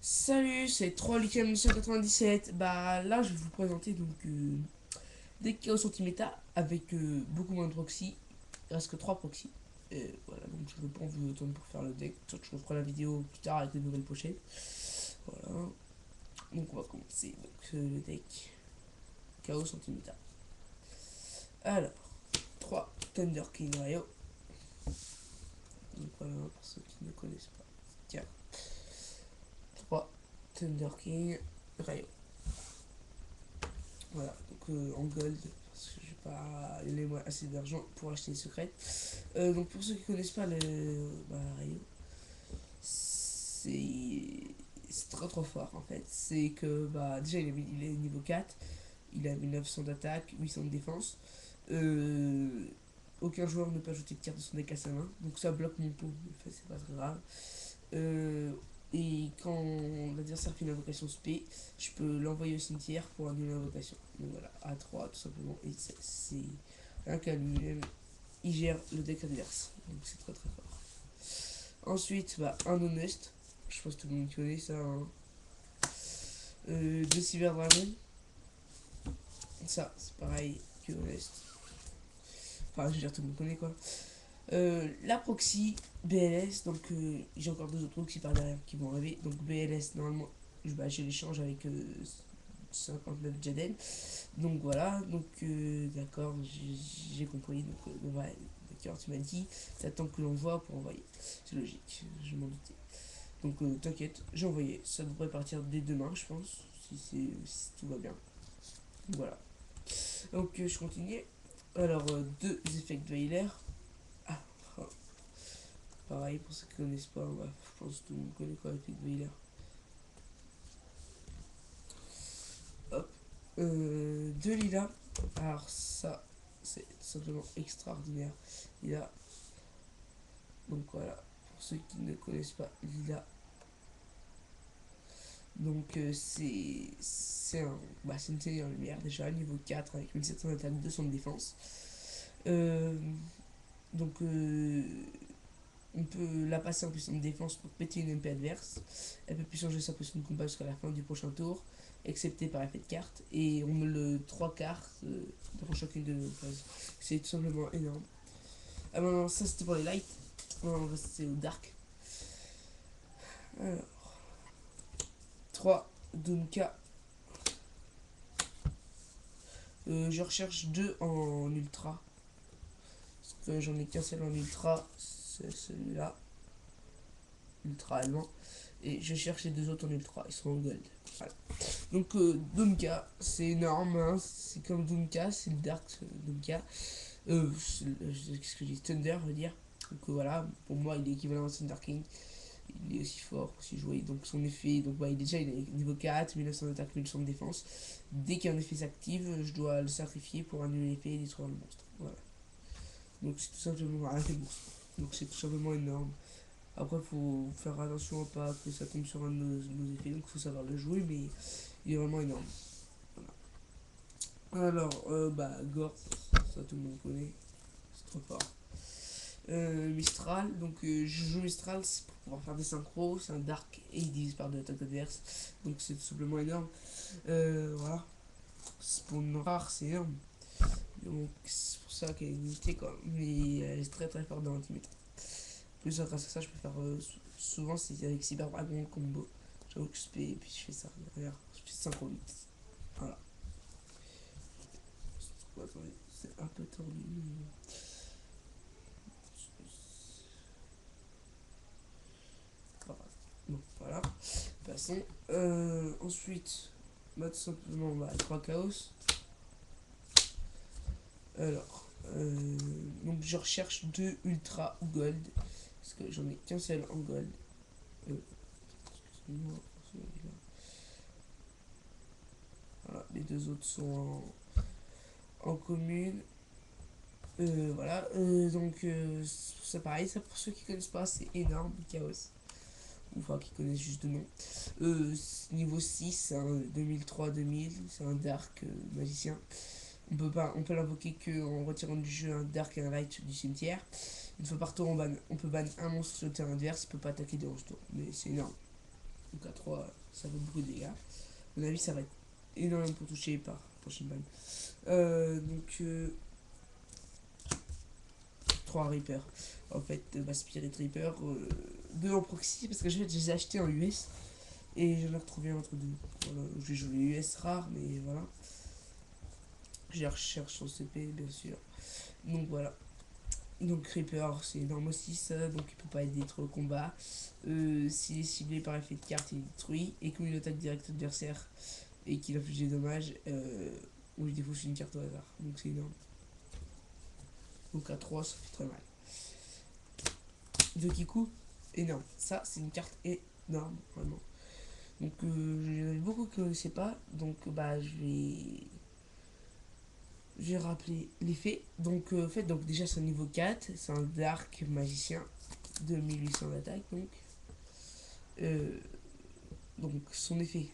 Salut, c'est 3 Lucas 1997. Bah là, je vais vous présenter des chaos Centimeta avec beaucoup moins de proxy. Il reste que 3 proxys. Et voilà, donc je ne vais pas vous attendre pour faire le deck. Je referai la vidéo plus tard avec des nouvelles pochettes. Voilà, donc on va commencer le deck chaos Centimeta. Alors, 3 Thunder King Rayo. Donc voilà, pour ceux qui ne connaissent pas. Tiens, 3 Thunder King Rayo. Voilà, donc en gold, parce que j'ai pas les moyens assez d'argent pour acheter les secrets. Donc pour ceux qui connaissent pas le Rayo, c'est très trop fort en fait. C'est que déjà il est niveau 4, il a 1900 d'attaque, 800 de défense. Euh, Aucun joueur ne peut ajouter de carte de son deck à sa main, donc ça bloque mon pot, en fait, c'est pas très grave. Euh, et quand l'adversaire fait une invocation spé, je peux l'envoyer au cimetière pour annuler l'invocation. Donc voilà, A3 tout simplement. Et c'est rien qu'à lui-même, il gère le deck adverse. Donc c'est très très fort. Ensuite, un Honest. Je pense que tout le monde connaît ça. Hein. Deux Cyber Dragon. Ça, c'est pareil que Honest. Enfin, je veux dire, tout le monde connaît quoi. La proxy BLS, donc j'ai encore deux autres proxys par derrière qui vont arriver. Donc BLS, normalement, j'ai l'échange avec 59 Jaden. Donc voilà, donc d'accord, j'ai compris. Donc ouais, d'accord, tu m'as dit, t'attends que l'on voit pour envoyer. C'est logique, je m'en doutais. Donc t'inquiète, j'ai envoyé. Ça devrait partir dès demain, je pense, si tout va bien. Voilà. Donc je continue. Alors, deux effets de Veiler. Ah, oh, pareil, pour ceux qui ne connaissent pas, je pense que tout le monde connaît quoi avec Veiler. Hop. Deux lilas. Alors ça, c'est simplement extraordinaire. Lila. Donc voilà, pour ceux qui ne connaissent pas Lila. Donc c'est une série en lumière déjà, niveau 4 avec 1700 d'attaque, 200 de défense. Euh, donc on peut la passer en puissance de défense pour péter une MP adverse. Elle peut plus changer sa position de combat jusqu'à la fin du prochain tour, excepté par effet de carte. Et on met le 3 cartes pour chacune de nos phases. C'est tout simplement énorme. Ah non, ça c'était pour les lights. Non, on va passer au dark. Alors, 3 Dunka. Je recherche 2 en ultra. Parce que j'en ai qu'un seul en ultra. C'est celui-là. Ultra allemand. Et je cherche les deux autres en ultra. Ils sont en gold. Voilà. Donc Dunka, c'est énorme, hein. C'est comme Dunka, c'est le Dark Dunka. Qu'est-ce que je dis, Thunder, je veux dire. Donc voilà, pour moi il est équivalent à Thunder King. Il est aussi fort, aussi joué. Donc son effet, donc déjà il est niveau 4, 1900 d'attaque, 1100 de défense. Dès qu'un effet s'active, je dois le sacrifier pour annuler l'effet et détruire le monstre. Voilà. Donc c'est tout simplement arrêter le monstre. Donc c'est tout simplement énorme. Après, faut faire attention à pas que ça tombe sur un de nos effets, donc faut savoir le jouer, mais il est vraiment énorme. Voilà. Alors, Gore, ça tout le monde connaît, c'est trop fort. Mistral, donc je joue Mistral pour pouvoir faire des synchros, c'est un dark et il divise par deux attaques adverses, donc c'est tout simplement énorme. Voilà, spawn rare, c'est énorme. Donc c'est pour ça qu'elle est limitée quoi, mais elle est très très forte dans l'Ultimate. Plus grâce à ça, je peux faire souvent c'est avec Cyber Dragon combo. J'avoue que je fais, et puis je fais ça derrière, je fais 5 en 8. Voilà. Attendez, c'est un peu tordu. Voilà. Donc voilà. Passons. Ensuite, tout simplement 3 chaos. Alors, donc je recherche 2 ultra gold. Parce que j'en ai qu'un seul en gold. Excusez-moi. Voilà, les deux autres sont en commune. Voilà, donc c'est pareil, ça pour ceux qui connaissent pas, c'est énorme, Chaos. Ou enfin qui connaissent juste de nom. Niveau 6, c'est un 2003-2000, c'est un Dark magicien. On peut l'invoquer qu'en retirant du jeu un Dark et un Light du cimetière. Une fois par tour, on peut ban un monstre sur le terrain adverse, il peut pas attaquer de 11 tours, mais c'est énorme. Donc à 3, ça fait beaucoup de dégâts. À mon avis, ça va être énorme pour toucher par prochaine balle. 3 Reaper. En fait, Spirit Reaper, 2 en proxy, parce que je les ai achetés en US. Et j'en ai retrouvé un entre deux. Voilà, j'ai joué US rare, mais voilà. Je les recherche en CP, bien sûr. Donc voilà. Donc Reaper, c'est énorme aussi ça, donc il peut pas aider trop au combat. S'il est ciblé par effet de carte, il est détruit. Et comme il attaque direct adversaire et qu'il inflige des dommages, on lui défausse une carte au hasard. Donc c'est énorme. Donc à 3, ça fait très mal. De Kiku, énorme. Ça, c'est une carte énorme, vraiment. Donc il y en a beaucoup qui ne connaissaient pas. Donc bah je vais rappeler les faits. Donc en fait, donc déjà c'est un niveau 4, c'est un Dark magicien de 1800 d'attaque donc. Euh, donc son effet,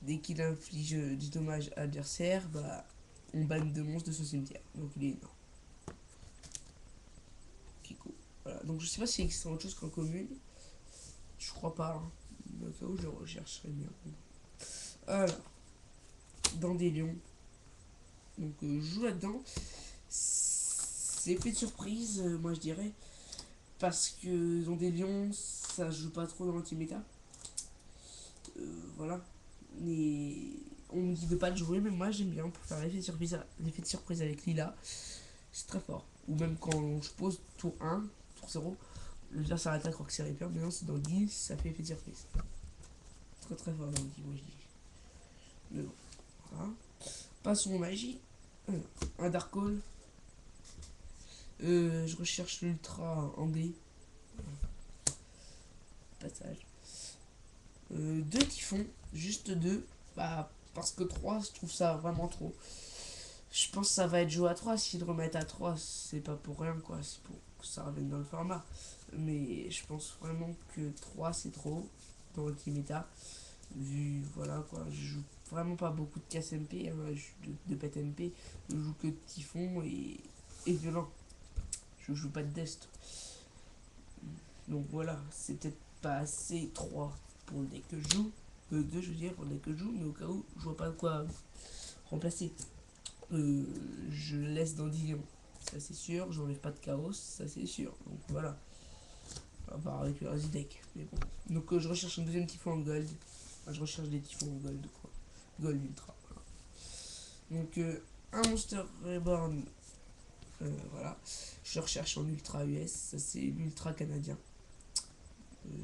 dès qu'il inflige du dommage à l'adversaire, bah on banne 2 monstres de son cimetière. Donc il est énorme. Kiko. Voilà. Donc je sais pas s'il existe autre chose qu'en commune. Je crois pas. Hein. Au cas où je le rechercherai bien. Alors, Dandelion. Donc je joue là-dedans. C'est effet de surprise, moi je dirais. Parce que Dandelion, ça joue pas trop dans l'anti-méta. Voilà. Et on me dit de pas le jouer, mais moi j'aime bien pour faire l'effet de surprise avec Lila. C'est très fort. Ou même quand je pose tour 1, tour 0, là ça attaque crois que c'est Reaper, mais non, c'est dans 10, ça fait effet de surprise. Très très fort dans le 10, moi je dis. Mais bon, voilà. Passons aux magies. Un Dark Hole. Je recherche l'ultra anglais. Passage. 2 typhons, juste 2. Bah, parce que 3, je trouve ça vraiment trop. Je pense que ça va être joué à 3. S'ils le remettent à 3, c'est pas pour rien, quoi. C'est pour que ça revienne dans le format. Mais je pense vraiment que 3, c'est trop dans l'ultimeta. Vu, voilà, quoi. Je joue vraiment pas beaucoup de casse MP, hein, de pet MP. Je joue que de typhon et violent. Je joue pas de dest. Donc voilà, c'est peut-être pas assez 3 pour le deck que je joue. 2, je veux dire, pour le deck que je joue, mais au cas où, je vois pas de quoi remplacer. Je laisse dans Dion, ça c'est sûr. J'enlève pas de chaos, ça c'est sûr. Donc voilà. On va voir avec le reste du deck. Mais bon. Donc je recherche un deuxième typhon en gold. Enfin, je recherche des typhons en gold, quoi. Gold ultra. Voilà. Donc un Monster Reborn. Voilà. Je recherche en ultra US. Ça c'est l'ultra canadien.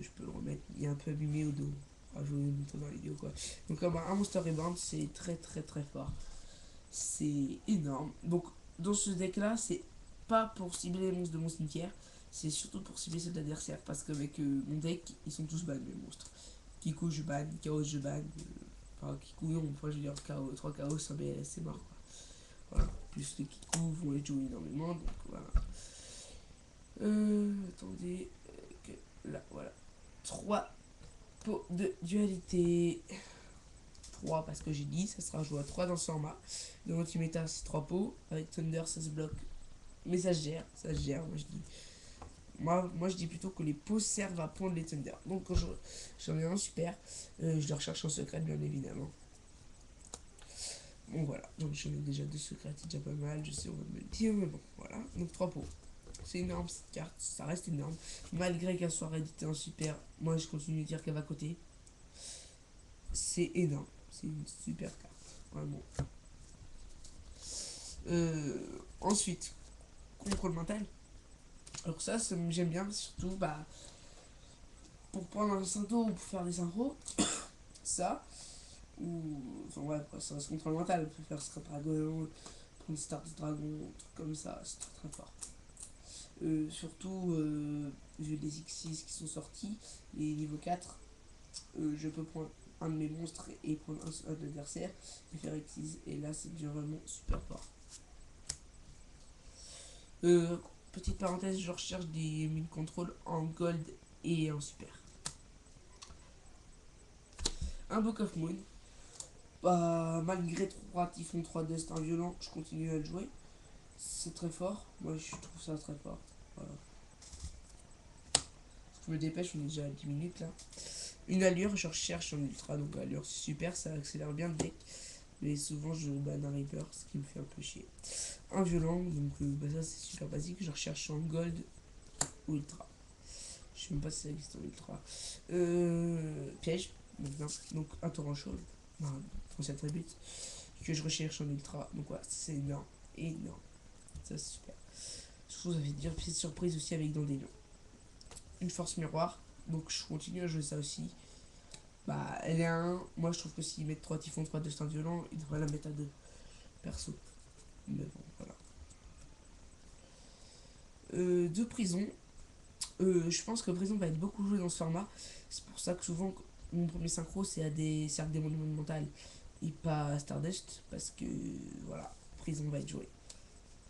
Je peux le remettre. Il est un peu abîmé au dos. Ah, je vais vous montrer dans la vidéo quoi. Donc un Monster Reborn, c'est très très très fort. C'est énorme. Donc dans ce deck là, c'est pas pour cibler les monstres de mon cimetière, c'est surtout pour cibler ceux de l'adversaire. Parce qu'avec mon deck, ils sont tous ban mes monstres. Kiku je ban, Chaos je ban. Enfin Kiku non, enfin je veux dire 3 Chaos, c'est mort quoi. Voilà. Plus les Kiku vont les jouer énormément. Donc voilà. Attendez. Là, voilà. 3 pots de dualité. 3 parce que j'ai dit, ça sera joué à 3 dans ce format. Dans l'ultimeta, c'est 3 pots. Avec Thunder, ça se bloque. Mais ça se gère, moi je dis. Moi je dis plutôt que les pots servent à prendre les Thunder. Donc quand j'en ai un super, je le recherche en secret, bien évidemment. Bon voilà, donc j'en ai déjà 2 secrets, c'est déjà pas mal, je sais, on va me le dire, mais bon, voilà. Donc 3 pots. C'est énorme cette carte, ça reste énorme. Malgré qu'elle soit rééditée en super, moi je continue de dire qu'elle va côté. C'est énorme, c'est une super carte, vraiment. Ensuite, contrôle mental. Alors ça j'aime bien, surtout bah, pour prendre un synto ou pour faire des synchros. Ça, ou... Enfin ouais, après, ça reste contrôle mental. On peut faire Scrap Dragon, prendre Stars Dragon, un truc comme ça, c'est très très fort. Surtout, j'ai des X6 qui sont sortis, les niveau 4. Je peux prendre un de mes monstres et prendre un adversaire et faire X6. Et là, c'est déjà vraiment super fort. Petite parenthèse, je recherche des mines contrôle en gold et en super. Un Book of Moon. Bah, malgré 3 typhons, 3 destins violents, je continue à le jouer. C'est très fort. Moi, je trouve ça très fort. Voilà. Je me dépêche, on est déjà à 10 minutes là. Une allure, je recherche en ultra, donc allure c'est super, ça accélère bien le deck. Mais souvent je banne un Reaper, ce qui me fait un peu chier. Un violent, donc bah ça c'est super basique, je recherche en gold ou ultra. Je sais même pas si ça existe en ultra. Piège, maintenant, donc un torrent chaud, foncier attribute, que je recherche en ultra. Donc voilà, c'est énorme, énorme. Ça c'est super. Surtout ça fait dire petite surprise aussi avec Dandelion. Une force miroir, donc je continue à jouer ça aussi. Bah elle est à 1, moi je trouve que s'ils mettent 3 typhons, 3 destins violents, ils devraient la mettre à 2 perso. Mais bon, voilà. De prison, je pense que prison va être beaucoup joué dans ce format. C'est pour ça que souvent, mon premier synchro, c'est à des cercles des monuments mental et pas à Stardust. Parce que, voilà, prison va être joué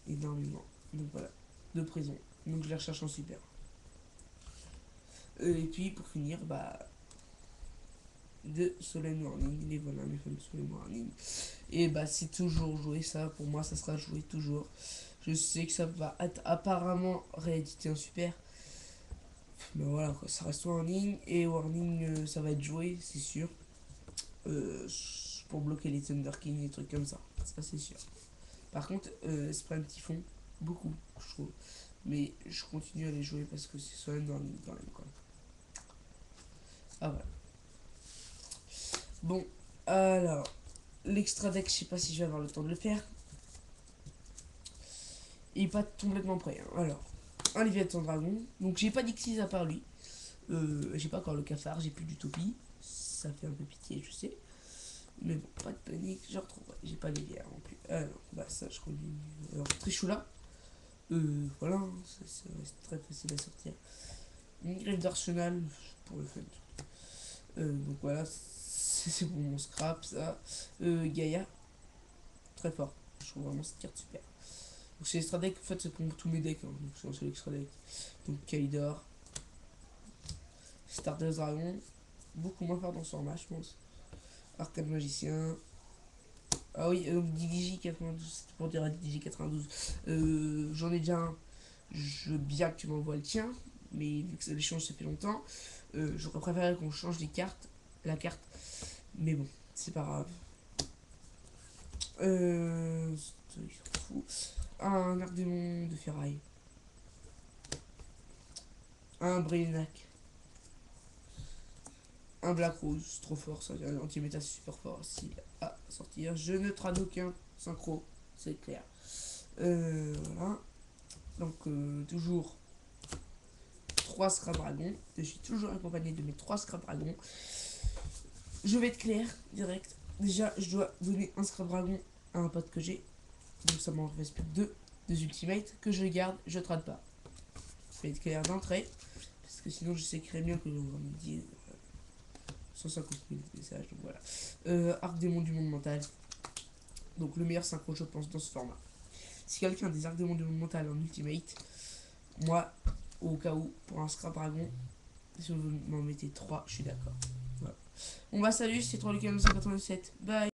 énormément. Donc voilà, de prison. Donc je les recherche en super. Et puis, pour finir, bah, de Solemn Warning, les voilà, mes femmes Solemn Warning. Et bah, c'est toujours joué, ça, pour moi, ça sera joué toujours. Je sais que ça va être apparemment réédité en super. Mais voilà, quoi, ça reste warning. Et warning, ça va être joué, c'est sûr. Euh, pour bloquer les Thunder King, des trucs comme ça. Ça, c'est sûr. Par contre, c'est pas un petit fond. Beaucoup, je trouve. Mais je continue à les jouer parce que c'est soit même warning quand même, quoi. Ah, voilà. Bon, alors. L'extra deck, je sais pas si je vais avoir le temps de le faire. Il est pas complètement prêt. Hein. Alors, un Léviathan Dragon. Donc, j'ai pas d'Ixis à part lui. J'ai pas encore le cafard, j'ai plus d'utopie. Ça fait un peu pitié, je sais. Mais bon, pas de panique, je retrouverai. J'ai pas les liens non plus. Ah non, bah ça, je continue. Alors, Trishula. Voilà, ça reste très facile à sortir. Une griffe d'arsenal, pour le fun. Donc voilà, c'est pour mon scrap, ça. Gaïa, très fort. Je trouve vraiment cette carte super. Donc c'est l'extra deck, en fait, c'est pour tous mes decks. Hein. Donc c'est un seul extra deck. Donc Kalidor, Stardust Dragon, beaucoup moins fort dans ce format, je pense. Arcade Magicien. Ah oui, DDJ 92, c'était pour dire à DDJ 92. J'en ai déjà un. Je veux bien que tu m'envoies le tien, mais vu que l'échange ça fait longtemps, j'aurais préféré qu'on change les cartes, la carte. Mais bon, c'est pas grave. Un Arc-Démon de ferraille. Un Braillac. Un Black Rose, trop fort, ça. Anti-méta, c'est super fort aussi à sortir. Je ne trade aucun synchro, c'est clair. Voilà. Donc, toujours 3 Scrap Dragons. Je suis toujours accompagné de mes 3 Scrap Dragons. Je vais être clair, direct. Déjà, je dois donner un Scrap Dragon à un pote que j'ai. Donc, ça m'en reste plus que 2. 2 Ultimates que je garde, je trade pas. Je vais être clair d'entrée. Parce que sinon, je sais très bien que on va me dire 150 000 messages. Donc voilà. Arc démon du monde mental. Donc, le meilleur synchro, je pense, dans ce format. Si quelqu'un a des arcs démons du monde mental en Ultimate, moi, au cas où, pour un Scrap Dragon, si vous m'en mettez 3, je suis d'accord. Voilà. Bon bah salut, c'est 3 Lucas 987. Bye.